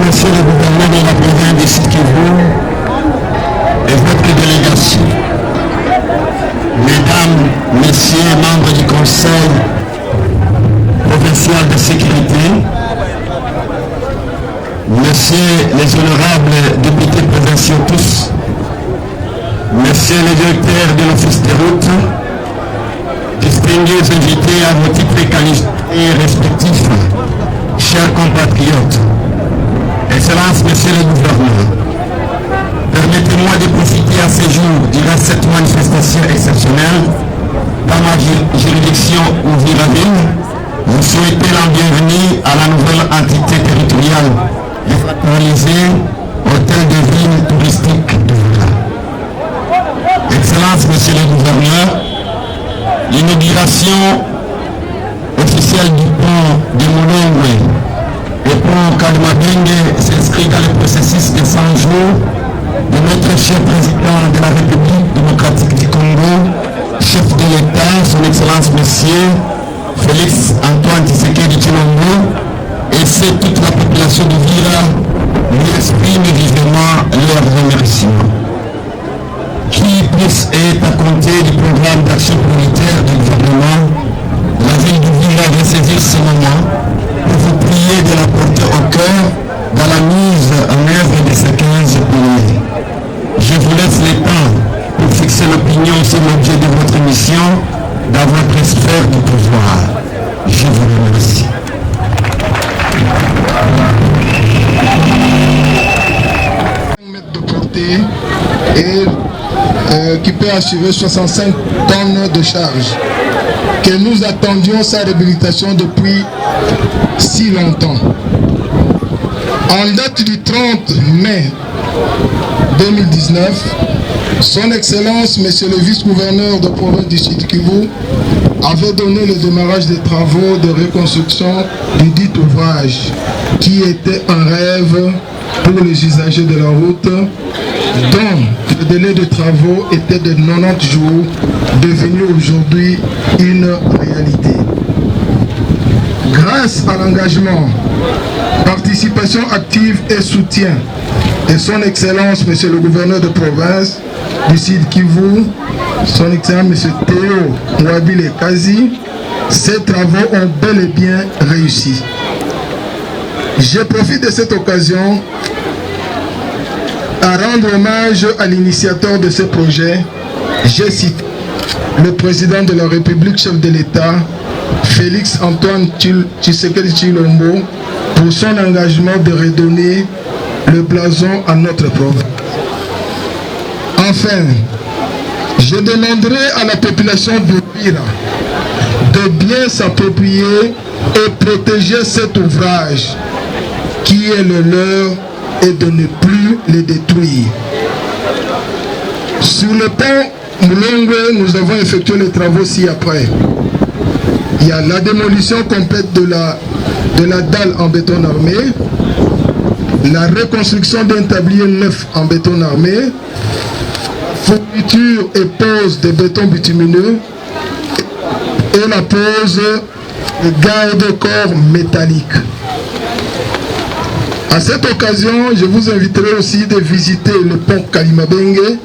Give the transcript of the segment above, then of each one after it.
Monsieur le gouverneur de la province de Sud-Kivu et votre délégation, Mesdames, Messieurs, membres du Conseil provincial de sécurité, Messieurs les honorables députés provinciaux tous, Messieurs les directeurs de l'Office des routes, distingués invités à vos titres et qualités respectifs, chers compatriotes, Excellences, Monsieur le gouverneur, permettez-moi de profiter à ce jour durant cette manifestation exceptionnelle dans ma juridiction Uvira-Ville. Vous souhaitez la bienvenue à la nouvelle entité territoriale décentralisée Hôtel de Ville touristique d'Uvira. Excellences, Monsieur le gouverneur, l'inauguration officielle du pont de Mulongwe et pont Kalmabengue s'inscrit dans le processus de 100 jours de notre cher président de la République démocratique du Congo, chef de l'État, son Excellence Monsieur Félix Antoine Tshisekedi Tshilombo, et c'est toute la population de Vira lui exprime vivement leurs remerciements. Qui plus est à compter du programme d'action prioritaire du gouvernement, la ville de Vira va saisir ce moment pour vous prier de la porter au cœur dans la mise en œuvre de ces 15 piliers. Je vous laisse le temps pour fixer l'opinion sur l'objet de votre mission dans votre sphère du pouvoir. Je vous remercie. De portée et qui peut assurer 65 tonnes de charge. que nous attendions sa réhabilitation depuis si longtemps. En date du 30 mai 2019, Son Excellence, Monsieur le vice-gouverneur de province du Sud Kivu, avait donné le démarrage des travaux de reconstruction du dit ouvrage, qui était un rêve pour les usagers de la route, dont le délai de travaux était de 90 jours, devenu aujourd'hui une réalité. Grâce à l'engagement, participation active et soutien de Son Excellence, Monsieur le gouverneur de province du Sud Kivu, Son Excellence, Monsieur Théo Mwabile Kazi, ces travaux ont bel et bien réussi. Je profite de cette occasion à rendre hommage à l'initiateur de ce projet. Je cite le président de la République, chef de l'État, Félix Antoine Tshisekedi Tshilombo, pour son engagement de redonner le blason à notre province. Enfin, je demanderai à la population d'Uvira de bien s'approprier et protéger cet ouvrage qui est le leur et de ne plus les détruire. Sur le pont Moulongwe, nous avons effectué les travaux ci-après. Il y a la démolition complète de la dalle en béton armé, la reconstruction d'un tablier neuf en béton armé, fourniture et pose de béton bitumineux et la pose de garde-corps métalliques. À cette occasion, je vous inviterai aussi de visiter le pont Kalimabenge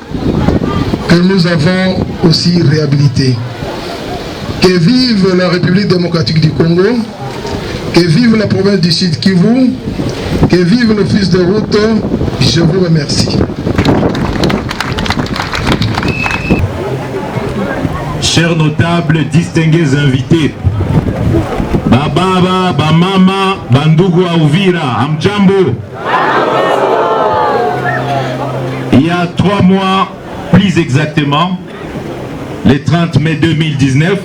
que nous avons aussi réhabilité. Que vive la République démocratique du Congo, que vive la province du Sud Kivu, que vive l'office de route. Je vous remercie. Chers notables, distingués invités, Bababa, Bamama, Bandugu à Uvira, Amjambo. Il y a 3 mois, plus exactement, le 30 mai 2019,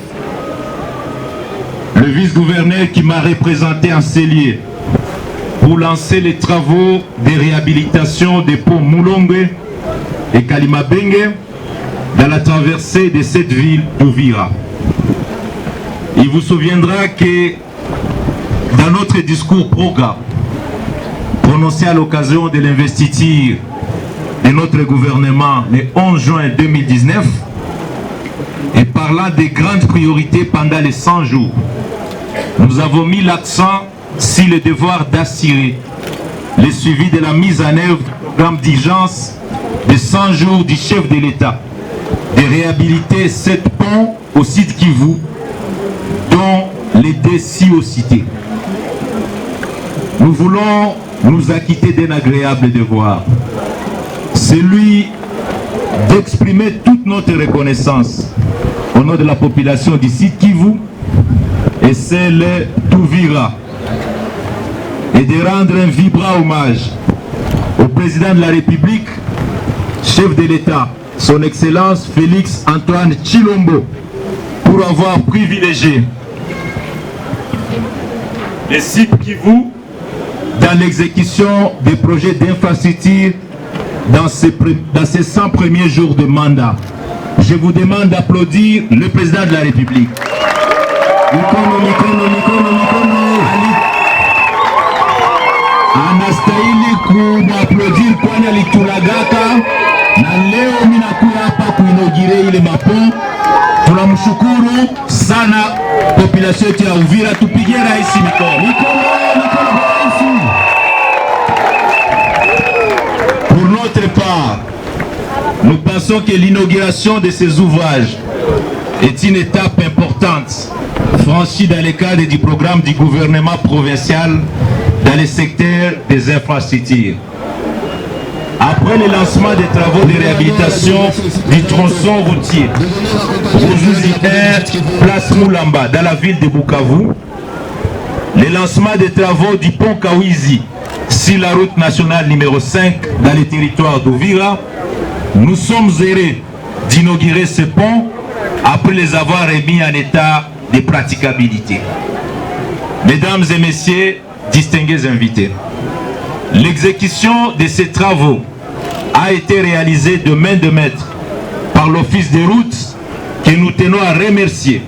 le vice-gouverneur qui m'a représenté en Célier pour lancer les travaux de réhabilitation des ponts Moulongwe et Kalimabenge dans la traversée de cette ville d'Uvira. Il vous souviendra que dans notre discours programme prononcé à l'occasion de l'investiture de notre gouvernement le 11 juin 2019 et parlant des grandes priorités pendant les 100 jours, nous avons mis l'accent sur le devoir d'assurer le suivi de la mise en œuvre du programme d'urgence de 100 jours du chef de l'État, de réhabiliter 7 ponts au site Kivu, dont les 2 si haut cités. Nous voulons nous acquitter d'un agréable devoir, celui d'exprimer toute notre reconnaissance au nom de la population du site Kivu et celle d'Uvira, et de rendre un vibrant hommage au président de la République, chef de l'État, son Excellence Félix Antoine Tshilombo, pour avoir privilégié les sites Kivu dans l'exécution des projets d'infrastructure dans ces 100 premiers jours de mandat. Je vous demande d'applaudir le président de la République. Anastahili kumaplodir kwani alitulagaka na leo minakuya hapa kuinogire ile mapon. Tunamshukuru sana population yetu ya Uvira, tupigie rais mikono. Pour notre part, nous pensons que l'inauguration de ces ouvrages est une étape importante franchie dans le cadre du programme du gouvernement provincial dans le secteur des infrastructures. Après le lancement des travaux de réhabilitation du tronçon routier Roujouziter, place Moulamba, dans la ville de Bukavu, le lancement des travaux du pont Kawizi sur la route nationale numéro 5 dans le territoire d'Uvira, nous sommes heureux d'inaugurer ce pont après les avoir remis en état de praticabilité. Mesdames et messieurs, distingués invités, l'exécution de ces travaux a été réalisée de main de maître par l'Office des routes que nous tenons à remercier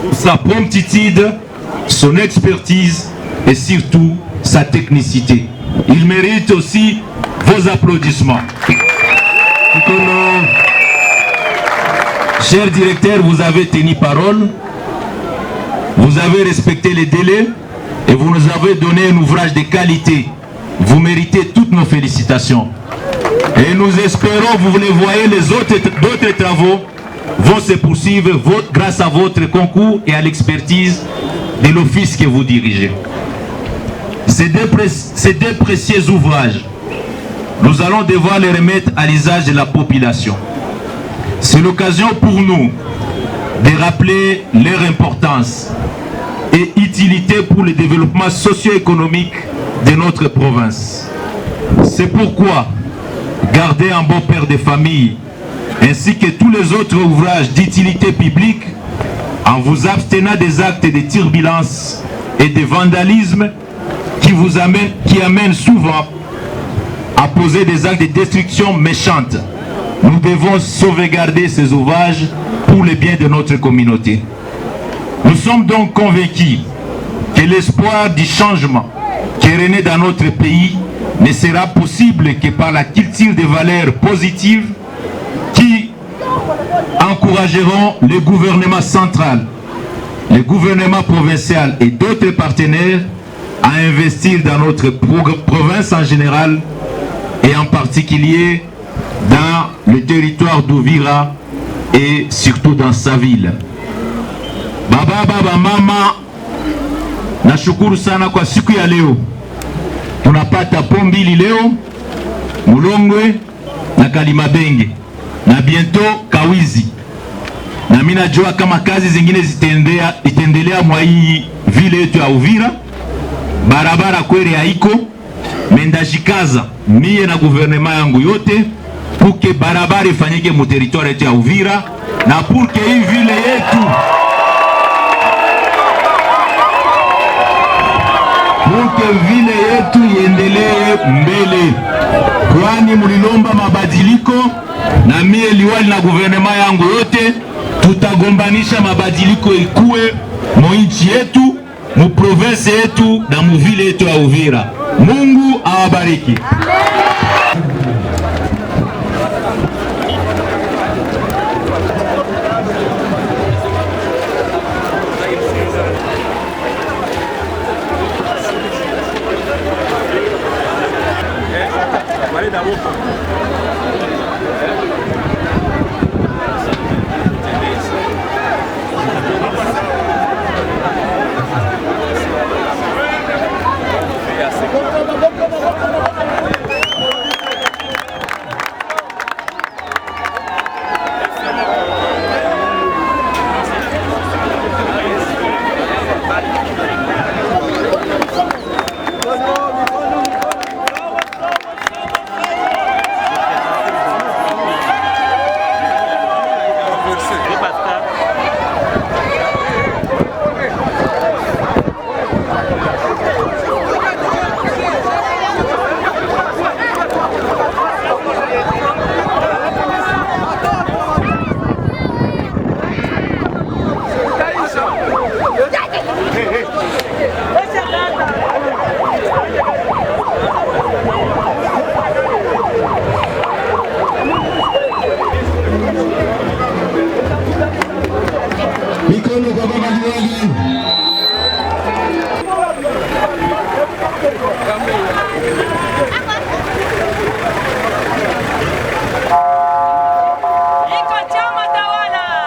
pour sa promptitude, son expertise et surtout sa technicité. Il mérite aussi vos applaudissements. Cher directeur, vous avez tenu parole, vous avez respecté les délais et vous nous avez donné un ouvrage de qualité. Vous méritez toutes nos félicitations. Et nous espérons, vous les voyez, d'autres travaux vont se poursuivre grâce à votre concours et à l'expertise de l'office que vous dirigez. Ces deux précieux ouvrages, nous allons devoir les remettre à l'usage de la population. C'est l'occasion pour nous de rappeler leur importance et utilité pour le développement socio-économique de notre province. C'est pourquoi garder un bon père de famille ainsi que tous les autres ouvrages d'utilité publique en vous abstenant des actes de turbulence et de vandalisme qui amènent souvent à poser des actes de destruction méchante. Nous devons sauvegarder ces ouvrages pour le bien de notre communauté. Nous sommes donc convaincus que l'espoir du changement qui est né dans notre pays ne sera possible que par la culture des valeurs positives qui encourageront le gouvernement central, le gouvernement provincial et d'autres partenaires à investir dans notre province en général et en particulier dans le territoire d'Uvira et surtout dans sa ville. Baba mama, nashukuru sana kwa siku ya leo. Tunapata Pombili leo, Mulongwe na Kalimabenge na bientôt Kawizi. Na mimi najua kama kazi zingine zitendelea mwa hii vile yetu ya Uvira. Barabara kweli haiko, mendashikaza mie na guvernema yangu yote pour que barabara ifanyike mu territoire yetu ya Uvira na pour que hii vile yetu vile yetu iendelee mbele, kwani mulilomba mabadiliko na mie liwali na guvernema yangu yote tutagombanisha mabadiliko ikuwe mu nchi yetu, mu province yetu na mu vile yetu ya Uvira. Mungu awabariki. Mikono kwa baba Liwali.